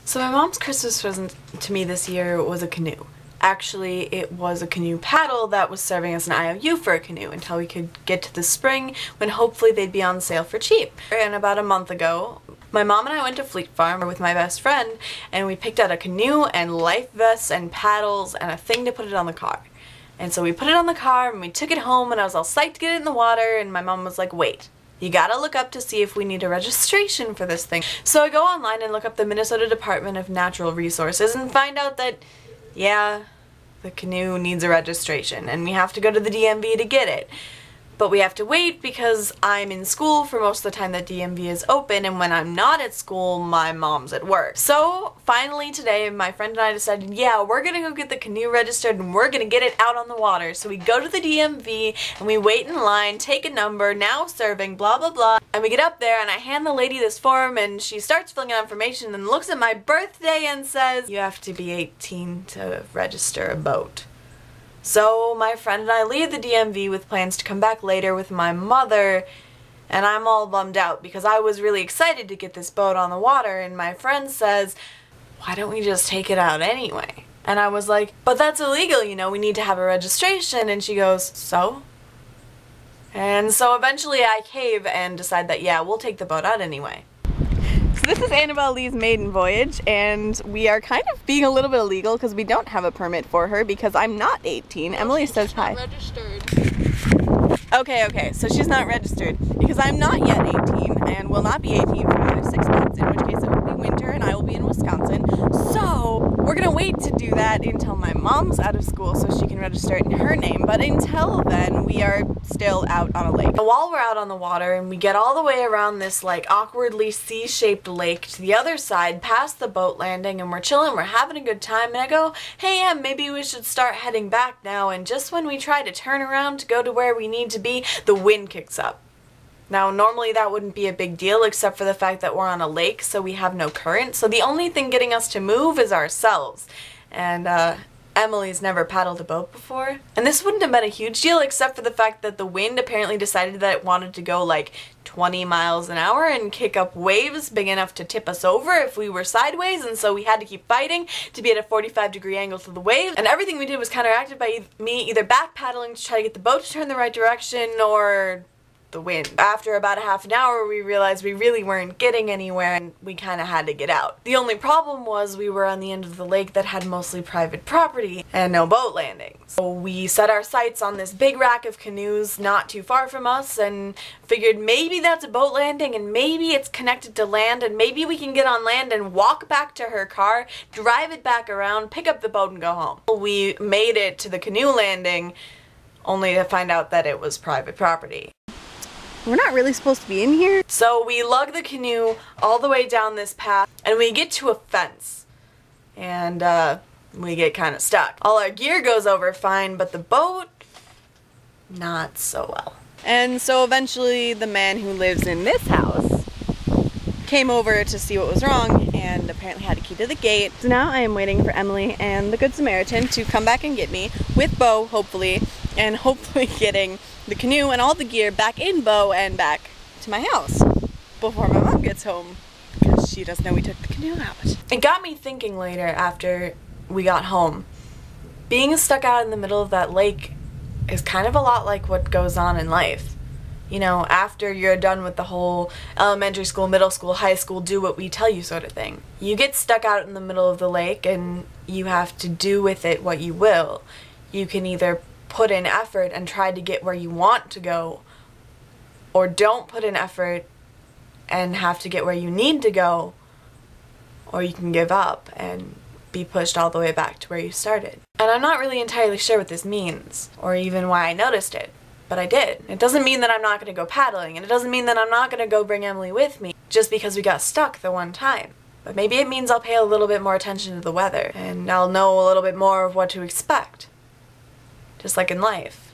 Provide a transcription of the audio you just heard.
So my mom's Christmas present to me this year was a canoe. Actually, it was a canoe paddle that was serving as an IOU for a canoe until we could get to the spring when hopefully they'd be on sale for cheap. And about a month ago, my mom and I went to Fleet Farm with my best friend and we picked out a canoe and life vests and paddles and a thing to put it on the car. And so we put it on the car and we took it home and I was all psyched to get it in the water, and my mom was like, wait. You gotta look up to see if we need a registration for this thing. So I go online and look up the Minnesota Department of Natural Resources and find out that, yeah, the canoe needs a registration and we have to go to the DMV to get it. But we have to wait because I'm in school for most of the time that DMV is open, and when I'm not at school, my mom's at work. So finally today, my friend and I decided, yeah, we're gonna go get the canoe registered and we're gonna get it out on the water. So we go to the DMV and we wait in line, take a number, now serving, blah blah blah. And we get up there and I hand the lady this form and she starts filling out information and looks at my birthday and says, you have to be 18 to register a boat. So my friend and I leave the DMV with plans to come back later with my mother, and I'm all bummed out because I was really excited to get this boat on the water, and my friend says, why don't we just take it out anyway? And I was like, but that's illegal, you know, we need to have a registration. And she goes, so? And so eventually I cave and decide that, yeah, we'll take the boat out anyway. So this is Annabel Lee's Maiden Voyage, and we are kind of being a little bit illegal because we don't have a permit for her because I'm not 18. Emily says hi. Not registered. Okay, so she's not registered because I'm not yet 18 and will not be 18 for another 6 months, in which case it will be winter and I will be in Wisconsin. So we're gonna wait to do that until my mom's out of school so she can register it in her name, but until then we are still out on a lake. And while we're out on the water and we get all the way around this like awkwardly C-shaped lake to the other side past the boat landing, and we're chilling, we're having a good time, and I go, hey Em, maybe we should start heading back now. And just when we try to turn around to go to where we need to be, the wind kicks up. Now normally that wouldn't be a big deal except for the fact that we're on a lake, so we have no current, so the only thing getting us to move is ourselves. And Emily's never paddled a boat before, and this wouldn't have been a huge deal except for the fact that the wind apparently decided that it wanted to go like 20 miles an hour and kick up waves big enough to tip us over if we were sideways, and so we had to keep fighting to be at a 45-degree angle to the wave, and everything we did was counteracted by me either back paddling to try to get the boat to turn the right direction or the wind. After about a half an hour we realized we really weren't getting anywhere and we kind of had to get out. The only problem was we were on the end of the lake that had mostly private property and no boat landings. So we set our sights on this big rack of canoes not too far from us and figured maybe that's a boat landing and maybe it's connected to land and maybe we can get on land and walk back to her car, drive it back around, pick up the boat and go home. We made it to the canoe landing only to find out that it was private property. We're not really supposed to be in here. So we lug the canoe all the way down this path and we get to a fence and we get kind of stuck. All our gear goes over fine, but the boat, not so well. And so eventually the man who lives in this house came over to see what was wrong and apparently had a key to the gate. So now I am waiting for Emily and the Good Samaritan to come back and get me with Bo, hopefully, and hopefully getting the canoe and all the gear back in Bo and back to my house before my mom gets home because she doesn't know we took the canoe out. It got me thinking later after we got home. Being stuck out in the middle of that lake is kind of a lot like what goes on in life. You know, after you're done with the whole elementary school, middle school, high school, do what we tell you sort of thing. You get stuck out in the middle of the lake and you have to do with it what you will. You can either put in effort and try to get where you want to go, or don't put in effort and have to get where you need to go, or you can give up and be pushed all the way back to where you started. And I'm not really entirely sure what this means, or even why I noticed it, but I did. It doesn't mean that I'm not going to go paddling, and it doesn't mean that I'm not going to go bring Emily with me, just because we got stuck the one time. But maybe it means I'll pay a little bit more attention to the weather, and I'll know a little bit more of what to expect. Just like in life.